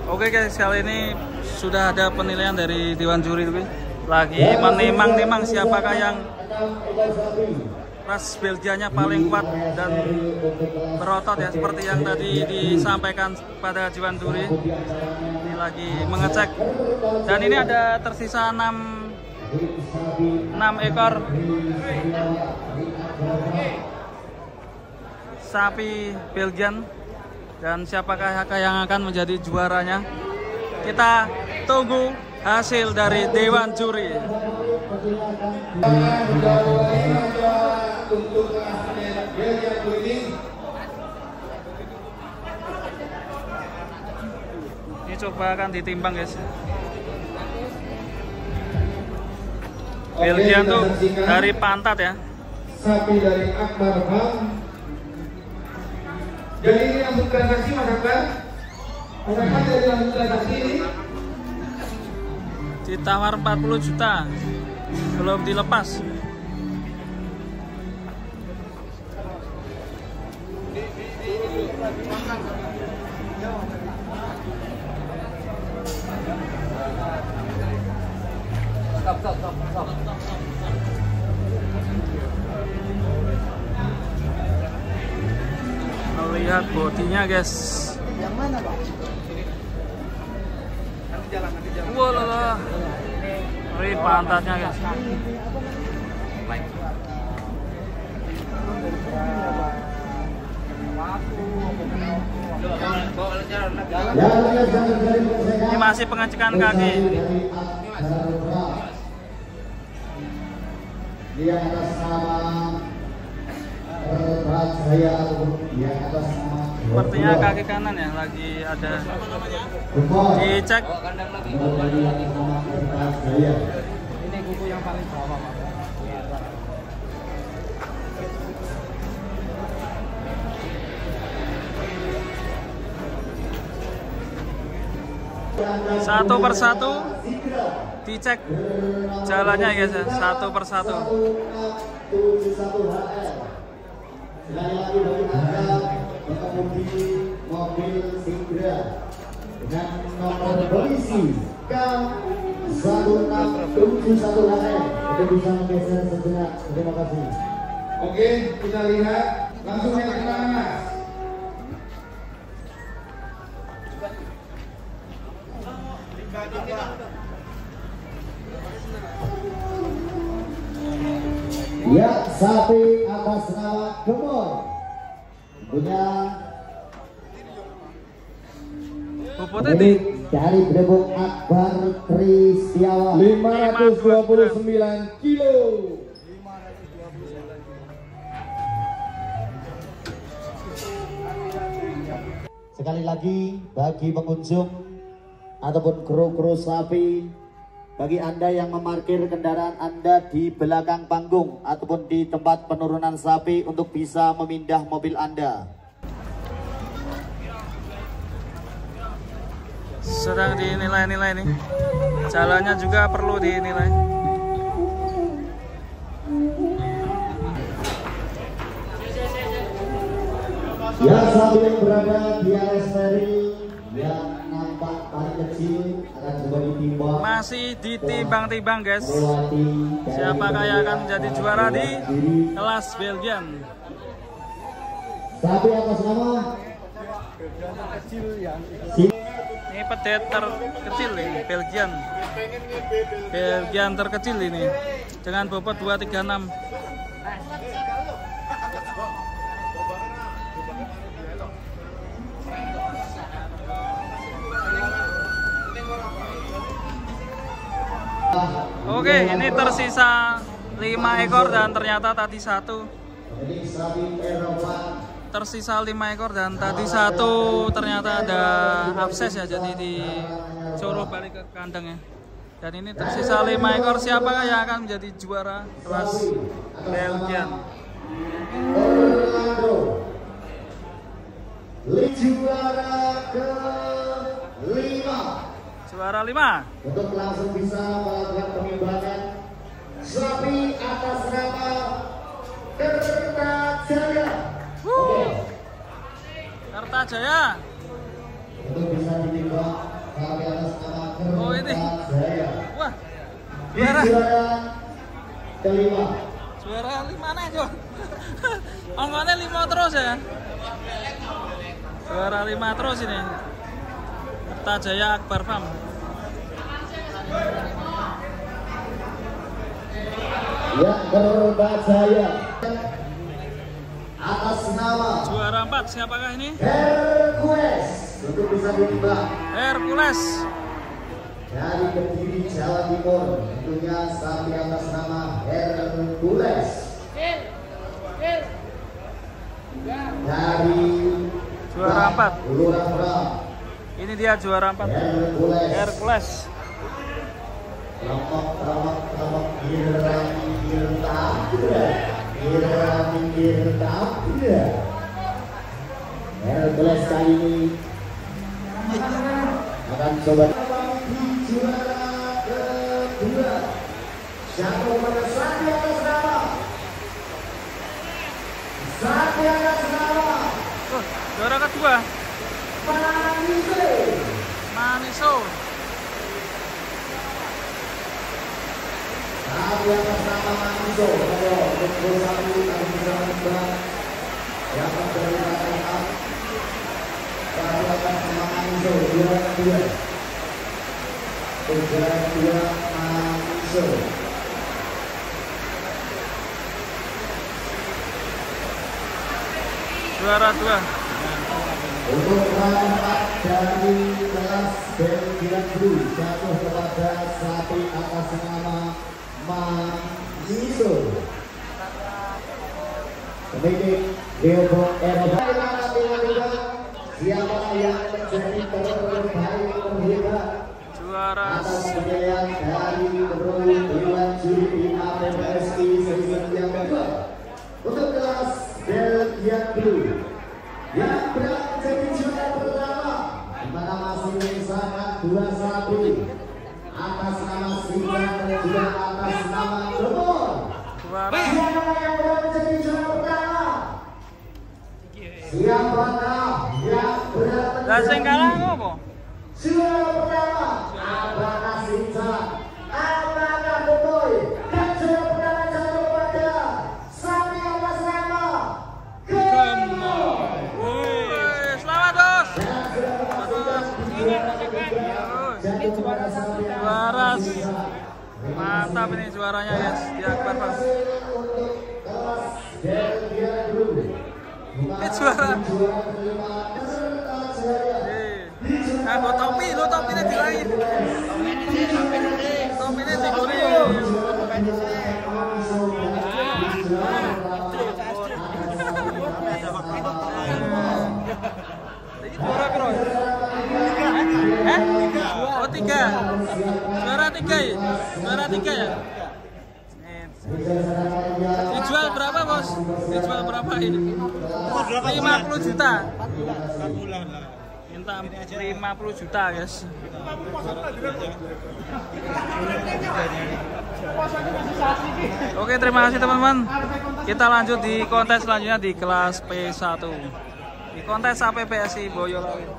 Oke guys, kali ini sudah ada penilaian dari Dewan Juri lagi menimang-nimang siapakah yang ras Belgianya paling kuat dan berotot ya, seperti yang tadi disampaikan pada Dewan Juri. Ini lagi mengecek, dan ini ada tersisa 6 ekor sapi Belgian, dan siapakah yang akan menjadi juaranya? Kita tunggu hasil dari Dewan Juri. Ini coba akan ditimbang guys. Belgian tuh dari pantat ya. Sapi dari Akbar Bang. Jadi ini langsung transaksi Mas Akbar. Mas Akbar jadi langsung transaksi ini. Ditawar 40 juta. Belum dilepas. Stop. Lihat bodinya guys. Yang mana Pak? Wah lah. Ini pantatnya guys. Ini masih pengecekan kaki. Di atas nama saya di atas nama. Sepertinya kaki kanan ya, lagi ada dicek. Ini kuku yang paling bawah Pak. Satu persatu dicek jalannya guys ya, satu persatu. Sekali lagi bagi Anda pengemudi mobil Sigra dengan nomor polisi K1671HM untuk bisa menggeser sejenak. Terima kasih. Oke, kita lihat langsung yang pertama Mas. Ya, sapi atas nama Gemor punya dari Brebok Akbar Tristiawan 529 kilo. Sekali lagi bagi pengunjung ataupun kru-kru sapi, bagi Anda yang memarkir kendaraan Anda di belakang panggung ataupun di tempat penurunan sapi untuk bisa memindah mobil Anda. Sedang dinilai-nilai nih. Jalannya juga perlu dinilai. Ya, sapi yang berada di atas ferry yang nampak paling kecil akan coba ditimbang. Masih ditimbang-timbang guys. Siapakah yang akan menjadi juara di kelas Belgian? Sapi atas nama Ini pedet terkecil ini, Belgian terkecil ini, dengan bobot 236. Oke, ini tersisa 5 ekor dan ternyata tadi satu. Tersisa 5 ekor dan tadi satu ternyata ada abses ya, jadi disuruh balik ke kandangnya. Dan ini tersisa 5 ekor. Siapakah yang akan menjadi juara kelas Belgian? juara ke-5. Juara 5. Untuk langsung bisa melakukan penimbangan sapi atas nama Kertajaya. Kertajaya. Untuk bisa ditimbang juara kelima. Juara 5 nih, Jo. Ongkosnya 5 terus ya. Juara 5 terus ini. Kertajaya Akbar Farm. Ya, Kertajaya. Atas nama Juara 4 siapakah ini? Hercules. Untuk bisa ditimbang. Hercules. Dari Kediri, Jawa Timur. Tentunya sapi atas nama Hercules. Dari Juara 4. Lurah Farm. Ini dia juara 4. Hercules. Kelompok Hercules kali ini akan coba di juara kedua. Siapa pada sapi atas nama? Sapi atas nama Juara kedua. Maniso. Sapi atas nama Maniso. Untuk sapi kami bisa menembak yang dari belakang. Sapi atas nama Maniso juara kedua. Juara kedua Maniso. Juara 2. Untuk perangkat dari kelas Belgian Blue jatuh kepada sapi atas nama Maniso. Pemilik Deobo Eropa. Siapa yang menjadi terbaik terhebat Juara atas penilaian dari Dewan Juri di APPSI season yang kedua untuk kelas Belgian Blue yang berhak menjadi juara pertama, di mana masih menyisakan 2 sapi atas nama Singa dan juga atas nama Lemon. juara Siapa yang berhak menjadi juara pertama? Siapakah yang berhak Lah sing kalah menjadi ngopo? juara pertama? Apakah Singa? Apakah Boboy? Dan juara pertama jatuh pada sapi atas nama Gemon. Woi, selamat, Bos. Juara. Mantap ini juaranya, yes, di Akbar Farm. Ini juara. Aku topi, lo topinya dilangin. Topinya diguri. Juara berapa? Oh 3. Juara 3 ya? Juara 3 ya? Dijual berapa, Bos? Dijual berapa ini? 50 juta. Minta 50 juta, guys. Oke, terima kasih teman-teman. Kita lanjut di kontes selanjutnya di kelas P1. Di kontes APPSI Boyolali.